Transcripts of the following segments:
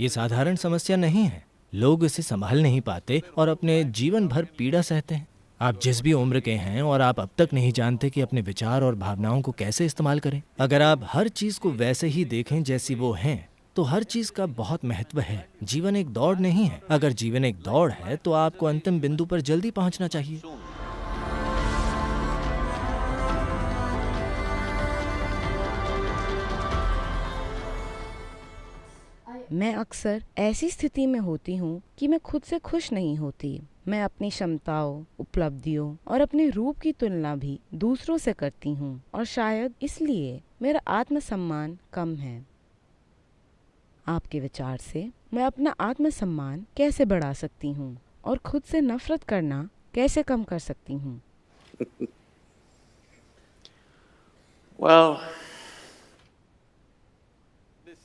ये साधारण समस्या नहीं है। लोग इसे संभाल नहीं पाते और अपने जीवन भर पीड़ा सहते हैं। आप जिस भी उम्र के हैं और आप अब तक नहीं जानते कि अपने विचार और भावनाओं को कैसे इस्तेमाल करें। अगर आप हर चीज को वैसे ही देखें जैसी वो हैं, तो हर चीज का बहुत महत्व है। जीवन एक दौड़ नहीं है। अगर जीवन एक दौड़ है तो आपको अंतिम बिंदु पर जल्दी पहुंचना चाहिए। मैं अक्सर ऐसी स्थिति में होती हूँ कि मैं खुद से खुश नहीं होती। मैं अपनी क्षमताओं, उपलब्धियों और अपने रूप की तुलना भी दूसरों से करती हूँ और शायद इसलिए मेरा आत्मसम्मान कम है। आपके विचार से मैं अपना आत्मसम्मान कैसे बढ़ा सकती हूँ और खुद से नफरत करना कैसे कम कर सकती हूँ? Well,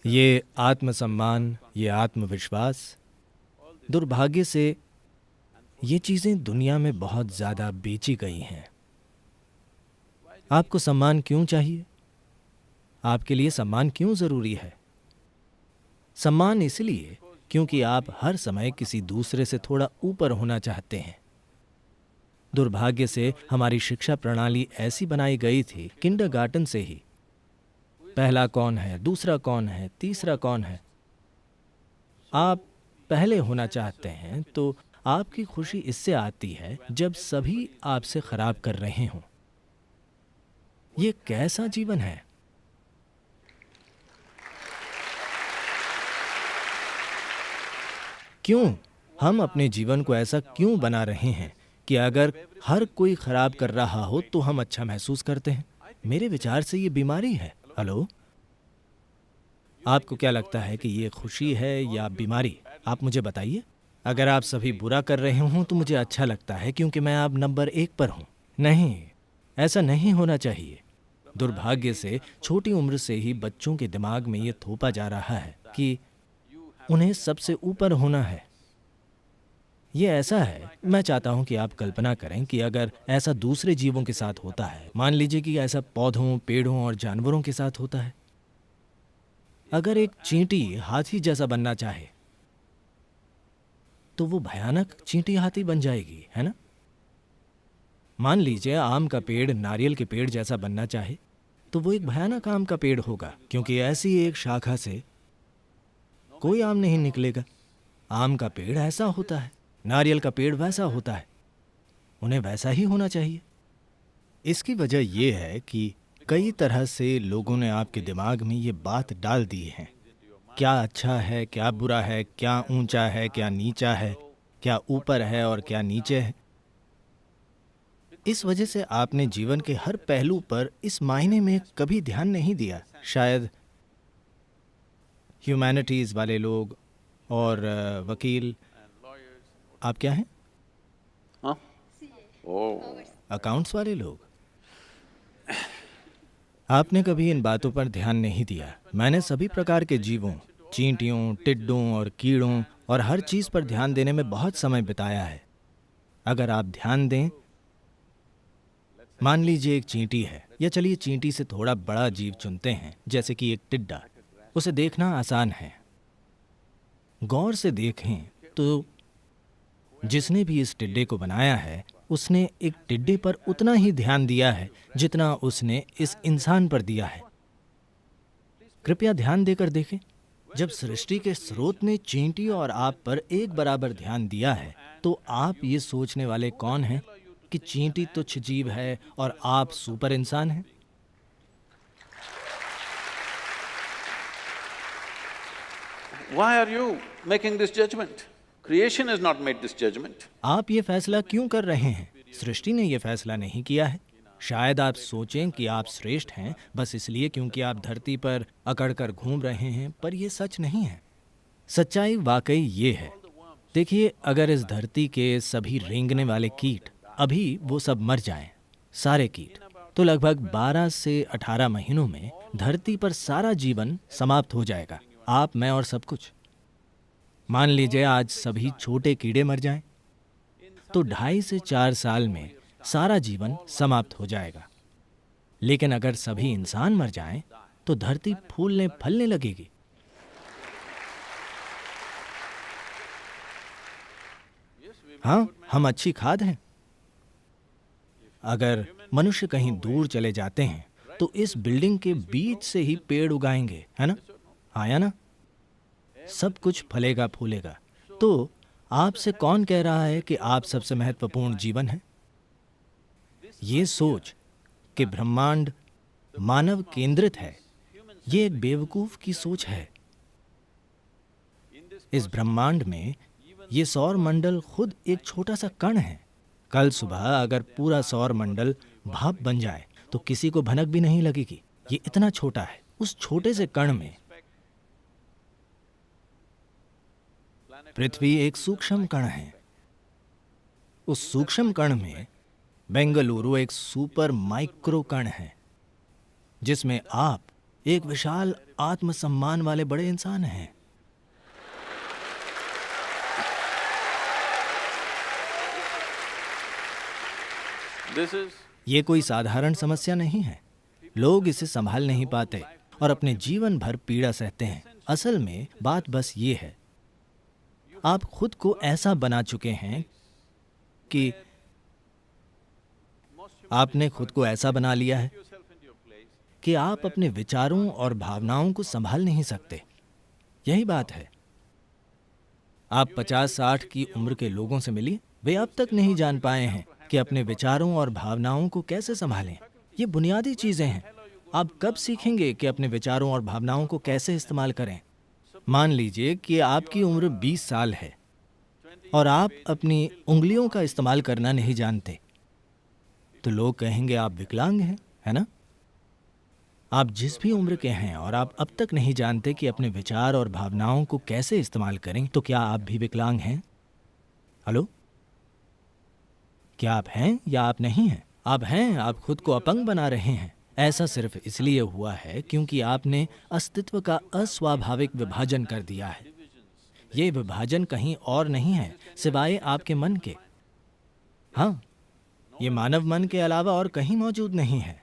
ये आत्मसम्मान, ये आत्मविश्वास, दुर्भाग्य से ये चीजें दुनिया में बहुत ज्यादा बेची गई हैं। आपको सम्मान क्यों चाहिए? आपके लिए सम्मान क्यों जरूरी है? सम्मान इसलिए क्योंकि आप हर समय किसी दूसरे से थोड़ा ऊपर होना चाहते हैं। दुर्भाग्य से हमारी शिक्षा प्रणाली ऐसी बनाई गई थी, किंडरगार्टन से ही, पहला कौन है, दूसरा कौन है, तीसरा कौन है। आप पहले होना चाहते हैं तो आपकी खुशी इससे आती है जब सभी आपसे खराब कर रहे हों। ये कैसा जीवन है? क्यों हम अपने जीवन को ऐसा क्यों बना रहे हैं कि अगर हर कोई खराब कर रहा हो तो हम अच्छा महसूस करते हैं? मेरे विचार से ये बीमारी है। हेलो, आपको क्या लगता है कि ये खुशी है या बीमारी? आप मुझे बताइए। अगर आप सभी बुरा कर रहे हों तो मुझे अच्छा लगता है क्योंकि मैं अब नंबर 1 पर हूं। नहीं, ऐसा नहीं होना चाहिए। दुर्भाग्य से छोटी उम्र से ही बच्चों के दिमाग में ये थोपा जा रहा है कि उन्हें सबसे ऊपर होना है। ये ऐसा है, मैं चाहता हूं कि आप कल्पना करें कि अगर ऐसा दूसरे जीवों के साथ होता है, मान लीजिए कि ऐसा पौधों, पेड़ों और जानवरों के साथ होता है। अगर एक चींटी हाथी जैसा बनना चाहे तो वो भयानक चींटी हाथी बन जाएगी, है ना? मान लीजिए आम का पेड़ नारियल के पेड़ जैसा बनना चाहे तो वो एक भयानक आम का पेड़ होगा, क्योंकि ऐसी एक शाखा से कोई आम नहीं निकलेगा। आम का पेड़ ऐसा होता है, नारियल का पेड़ वैसा होता है, उन्हें वैसा ही होना चाहिए। इसकी वजह यह है कि कई तरह से लोगों ने आपके दिमाग में ये बात डाल दी है, क्या अच्छा है, क्या बुरा है, क्या ऊंचा है, क्या नीचा है, क्या ऊपर है और क्या नीचे है। इस वजह से आपने जीवन के हर पहलू पर इस मायने में कभी ध्यान नहीं दिया। शायद ह्यूमैनिटीज़ वाले लोग और वकील, आप क्या हैं? huh? Oh, अकाउंट्स वाले लोग। आपने कभी इन बातों पर ध्यान नहीं दिया। मैंने सभी प्रकार के जीवों, चींटियों, टिड्डों और कीड़ों और हर चीज़ पर ध्यान देने में बहुत समय बिताया है। अगर आप ध्यान दें, मान लीजिए एक चींटी है, या चलिए चींटी से थोड़ा बड़ा जीव चुनते हैं जैसे कि एक टिड्डा। उसे देखना आसान है। गौर से देखें तो जिसने भी इस टिड्डे को बनाया है उसने एक टिड्डे पर उतना ही ध्यान दिया है जितना उसने इस इंसान पर दिया है। कृपया ध्यान देकर देखें। जब सृष्टि के स्रोत ने चींटी और आप पर एक बराबर ध्यान दिया है तो आप ये सोचने वाले कौन हैं कि चींटी तुच्छ जीव है और आप सुपर इंसान हैं? why are you making this judgment? Creation has not made this judgment. आप ये फैसला क्यों कर रहे हैं? सृष्टि ने ये फैसला नहीं किया है। शायद आप सोचें कि आप श्रेष्ठ हैं बस इसलिए क्योंकि आप धरती पर अकड़ कर घूम रहे हैं, पर यह सच नहीं है। सच्चाई वाकई ये है। देखिए, अगर इस धरती के सभी रेंगने वाले कीट अभी वो सब मर जाएं, सारे कीट, तो लगभग 12 से 18 महीनों में धरती पर सारा जीवन समाप्त हो जाएगा। आप, मैं और सब कुछ। मान लीजिए आज सभी छोटे कीड़े मर जाएं, तो 2.5 से 4 साल में सारा जीवन समाप्त हो जाएगा। लेकिन अगर सभी इंसान मर जाएं, तो धरती फूलने फलने लगेगी। हाँ, हम अच्छी खाद हैं। अगर मनुष्य कहीं दूर चले जाते हैं तो इस बिल्डिंग के बीच से ही पेड़ उगाएंगे, है ना? आया ना? सब कुछ फलेगा फूलेगा। तो आपसे कौन कह रहा है कि आप सबसे महत्वपूर्ण जीवन है? ये सोच कि ब्रह्मांड मानव केंद्रित है, ये एक बेवकूफ की सोच है। इस ब्रह्मांड में ये सौर मंडल खुद एक छोटा सा कण है। कल सुबह अगर पूरा सौर मंडल भाप बन जाए तो किसी को भनक भी नहीं लगेगी। ये इतना छोटा है। उस छोटे से कण में पृथ्वी एक सूक्ष्म कण है। उस सूक्ष्म कण में बेंगलुरु एक सुपर माइक्रो कण है, जिसमें आप एक विशाल आत्मसम्मान वाले बड़े इंसान हैं। ये कोई साधारण समस्या नहीं है। लोग इसे संभाल नहीं पाते और अपने जीवन भर पीड़ा सहते हैं। असल में बात बस ये है, आप खुद को ऐसा बना चुके हैं कि आपने खुद को ऐसा बना लिया है कि आप अपने विचारों और भावनाओं को संभाल नहीं सकते। यही बात है। आप 50-60 की उम्र के लोगों से मिलिए, वे अब तक नहीं जान पाए हैं कि अपने विचारों और भावनाओं को कैसे संभालें। ये बुनियादी चीजें हैं। आप कब सीखेंगे कि अपने विचारों और भावनाओं को कैसे इस्तेमाल करें? मान लीजिए कि आपकी उम्र 20 साल है और आप अपनी उंगलियों का इस्तेमाल करना नहीं जानते, तो लोग कहेंगे आप विकलांग हैं, है ना? आप जिस भी उम्र के हैं और आप अब तक नहीं जानते कि अपने विचार और भावनाओं को कैसे इस्तेमाल करें, तो क्या आप भी विकलांग हैं? हेलो? क्या आप हैं या आप नहीं हैं? आप हैं। आप खुद को अपंग बना रहे हैं। ऐसा सिर्फ इसलिए हुआ है क्योंकि आपने अस्तित्व का अस्वाभाविक विभाजन कर दिया है। ये विभाजन कहीं और नहीं है सिवाय आपके मन के। हाँ, ये मानव मन के अलावा और कहीं मौजूद नहीं है।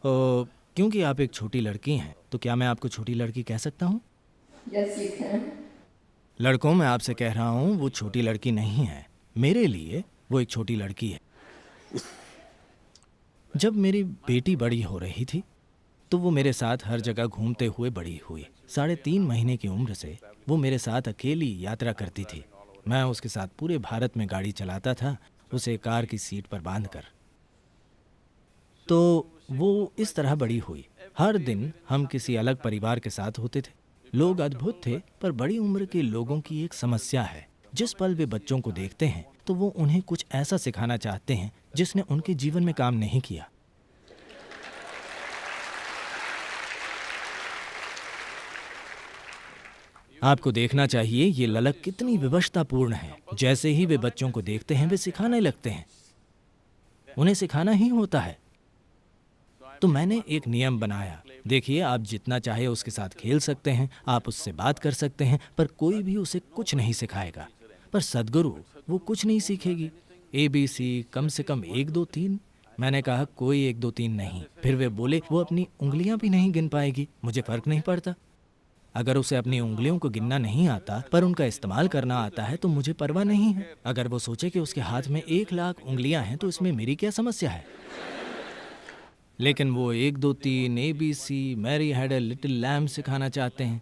क्योंकि आप एक छोटी लड़की हैं, तो क्या मैं आपको छोटी लड़की कह सकता हूँ? Yes, you can. लड़कों, मैं आपसे कह रहा हूँ, वो छोटी लड़की नहीं है। मेरे लिए वो एक छोटी लड़की है। जब मेरी बेटी बड़ी हो रही थी तो वो मेरे साथ हर जगह घूमते हुए बड़ी हुई। 3.5 महीने की उम्र से वो मेरे साथ अकेली यात्रा करती थी। मैं उसके साथ पूरे भारत में गाड़ी चलाता था, उसे कार की सीट पर बांधकर। तो वो इस तरह बड़ी हुई। हर दिन हम किसी अलग परिवार के साथ होते थे। लोग अद्भुत थे, पर बड़ी उम्र के लोगों की एक समस्या है। जिस पल वे बच्चों को देखते हैं तो वो उन्हें कुछ ऐसा सिखाना चाहते हैं जिसने उनके जीवन में काम नहीं किया। आपको देखना चाहिए ये ललक कितनी विवशतापूर्ण है। जैसे ही वे बच्चों को देखते हैं वे सिखाने लगते हैं। उन्हें सिखाना ही होता है। तो मैंने एक नियम बनाया। देखिए, आप जितना चाहे उसके साथ खेल सकते हैं, आप उससे बात कर सकते हैं, पर कोई भी उसे कुछ नहीं सिखाएगा। पर सद्गुरु, वो कुछ नहीं सीखेगी। ABC कम से कम 1 2 3। मैंने कहा कोई 1 2 3 नहीं। फिर वे बोले वो अपनी उंगलियां भी नहीं गिन पाएगी। मुझे फर्क नहीं पड़ता। अगर उसे अपनी उंगलियों को गिनना नहीं आता पर उनका इस्तेमाल करना आता है तो मुझे परवाह नहीं है। अगर वो सोचे कि उसके हाथ में 1 लाख उंगलियां हैं तो इसमें मेरी क्या समस्या है? लेकिन वो 1 2 3 ABC Mary had a little lamb सिखाना चाहते हैं।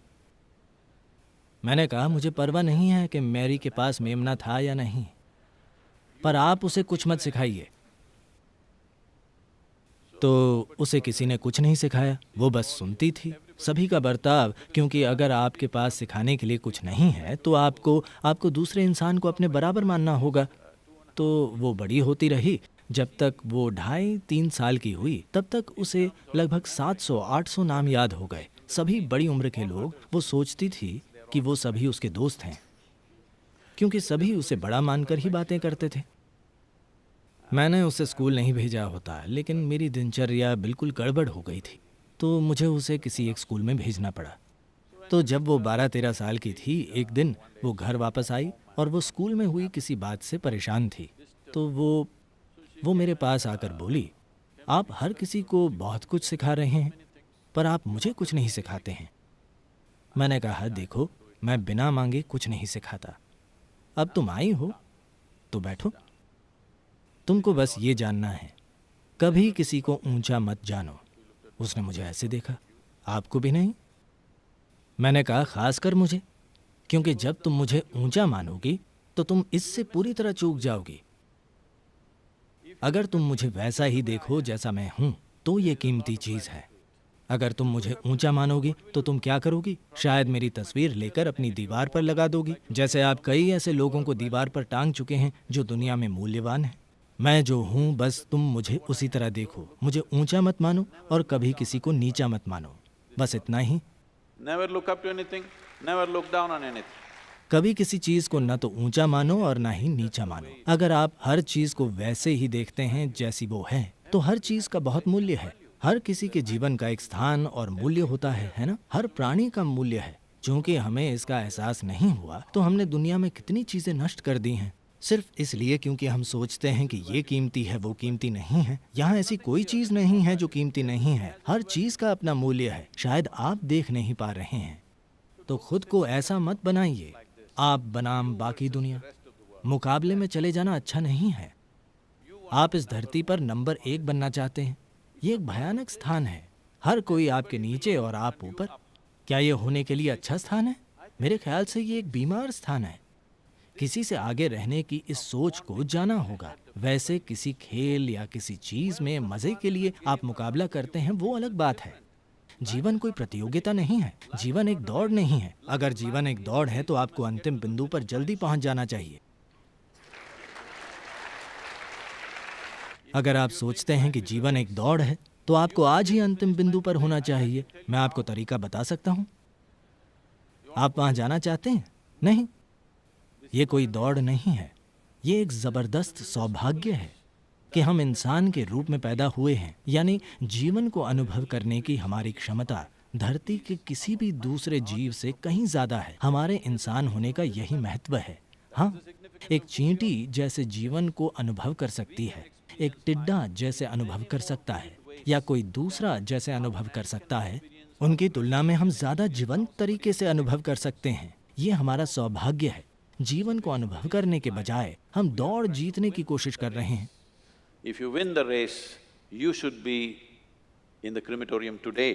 मैंने कहा मुझे परवाह नहीं है कि मैरी के पास मेमना था या नहीं, पर आप उसे कुछ मत सिखाइए। तो उसे किसी ने कुछ नहीं सिखाया, वो बस सुनती थी सभी का बर्ताव। क्योंकि अगर आपके पास सिखाने के लिए कुछ नहीं है तो आपको दूसरे इंसान को अपने बराबर मानना होगा। तो वो बड़ी होती रही। जब तक वो 2.5-3 साल की हुई तब तक उसे लगभग 700-800 नाम याद हो गए। सभी बड़ी उम्र के लोग। वो सोचती थी कि वो सभी उसके दोस्त हैं, क्योंकि सभी उसे बड़ा मानकर ही बातें करते थे। मैंने उसे स्कूल नहीं भेजा होता, लेकिन मेरी दिनचर्या बिल्कुल गड़बड़ हो गई थी, तो मुझे उसे किसी एक स्कूल में भेजना पड़ा। तो जब वो 12-13 साल की थी, एक दिन वो घर वापस आई और वो स्कूल में हुई किसी बात से परेशान थी। तो वो मेरे पास आकर बोली, आप हर किसी को बहुत कुछ सिखा रहे हैं, पर आप मुझे कुछ नहीं सिखाते हैं। मैंने कहा, देखो, मैं बिना मांगे कुछ नहीं सिखाता। अब तुम आई हो तो बैठो। तुमको बस ये जानना है, कभी किसी को ऊंचा मत जानो। उसने मुझे ऐसे देखा, आपको भी नहीं? मैंने कहा खासकर मुझे, क्योंकि जब तुम मुझे ऊंचा मानोगी तो तुम इससे पूरी तरह चूक जाओगी। अगर तुम मुझे वैसा ही देखो जैसा मैं हूं तो ये कीमती चीज है। अगर तुम मुझे ऊंचा मानोगी तो तुम क्या करोगी? शायद मेरी तस्वीर लेकर अपनी दीवार पर लगा दोगी, जैसे आप कई ऐसे लोगों को दीवार पर टांग चुके हैं जो दुनिया में मूल्यवान हैं। मैं जो हूं बस तुम मुझे उसी तरह देखो। मुझे ऊंचा मत मानो और कभी किसी को नीचा मत मानो, बस इतना ही। Never look up to anything, never look down on anything. कभी किसी चीज को न तो ऊंचा मानो और ना ही नीचा मानो। अगर आप हर चीज को वैसे ही देखते हैं जैसी वो है तो हर चीज का बहुत मूल्य है। हर किसी के जीवन का एक स्थान और मूल्य होता है ना? हर प्राणी का मूल्य है। चूंकि हमें इसका एहसास नहीं हुआ तो हमने दुनिया में कितनी चीजें नष्ट कर दी हैं, सिर्फ इसलिए क्योंकि हम सोचते हैं कि ये कीमती है, वो कीमती नहीं है। यहाँ ऐसी कोई चीज नहीं है जो कीमती नहीं है। हर चीज का अपना मूल्य है, शायद आप देख नहीं पा रहे हैं। तो खुद को ऐसा मत बनाइए, आप बनाम बाकी दुनिया। मुकाबले में चले जाना अच्छा नहीं है। आप इस धरती पर नंबर 1 बनना चाहते हैं। ये एक भयानक स्थान है, हर कोई आपके नीचे और आप ऊपर। क्या ये होने के लिए अच्छा स्थान है? मेरे ख्याल से ये एक बीमार स्थान है। किसी से आगे रहने की इस सोच को जाना होगा। वैसे किसी खेल या किसी चीज में मजे के लिए आप मुकाबला करते हैं, वो अलग बात है। जीवन कोई प्रतियोगिता नहीं है, जीवन एक दौड़ नहीं है। अगर जीवन एक दौड़ है तो आपको अंतिम बिंदु पर जल्दी पहुंच जाना चाहिए। अगर आप सोचते हैं कि जीवन एक दौड़ है तो आपको आज ही अंतिम बिंदु पर होना चाहिए। मैं आपको तरीका बता सकता हूं। आप वहां जाना चाहते हैं? नहीं, ये कोई दौड़ नहीं है, ये एक जबरदस्त सौभाग्य है कि हम इंसान के रूप में पैदा हुए हैं। यानी जीवन को अनुभव करने की हमारी क्षमता धरती के किसी भी दूसरे जीव से कहीं ज्यादा है। हमारे इंसान होने का यही महत्व है। हाँ, एक चींटी जैसे जीवन को अनुभव कर सकती है, एक टिड्डा जैसे अनुभव कर सकता है, या कोई दूसरा जैसे अनुभव कर सकता है, उनकी तुलना में हम ज्यादा जीवंत तरीके से अनुभव कर सकते हैं। ये हमारा सौभाग्य है। जीवन को अनुभव करने के बजाय हम दौड़ जीतने की कोशिश कर रहे हैं। If you win the race, you should be in the crematorium today.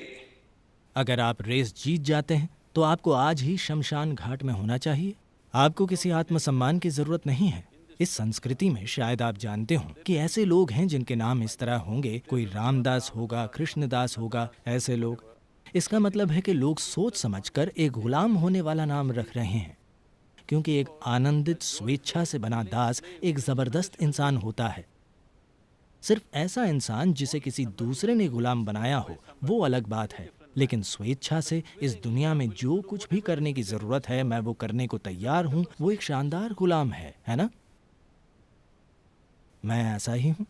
अगर आप रेस जीत जाते हैं तो आपको आज ही शमशान घाट में होना चाहिए। आपको किसी आत्मसम्मान की जरूरत नहीं है। इस संस्कृति में शायद आप जानते हो कि ऐसे लोग हैं जिनके नाम इस तरह होंगे, कोई रामदास होगा, कृष्णदास होगा, ऐसे लोग। इसका मतलब है कि लोग सोच समझकर एक गुलाम होने वाला नाम रख रहे हैं, क्योंकि एक आनंदित स्वेच्छा से बना दास एक जबरदस्त इंसान होता है। सिर्फ ऐसा इंसान जिसे किसी दूसरे ने गुलाम बनाया हो वो अलग बात है, लेकिन स्वेच्छा से इस दुनिया में जो कुछ भी करने की जरूरत है मैं वो करने को तैयार हूं, वो एक शानदार गुलाम है ना? मैं ऐसा ही हूं।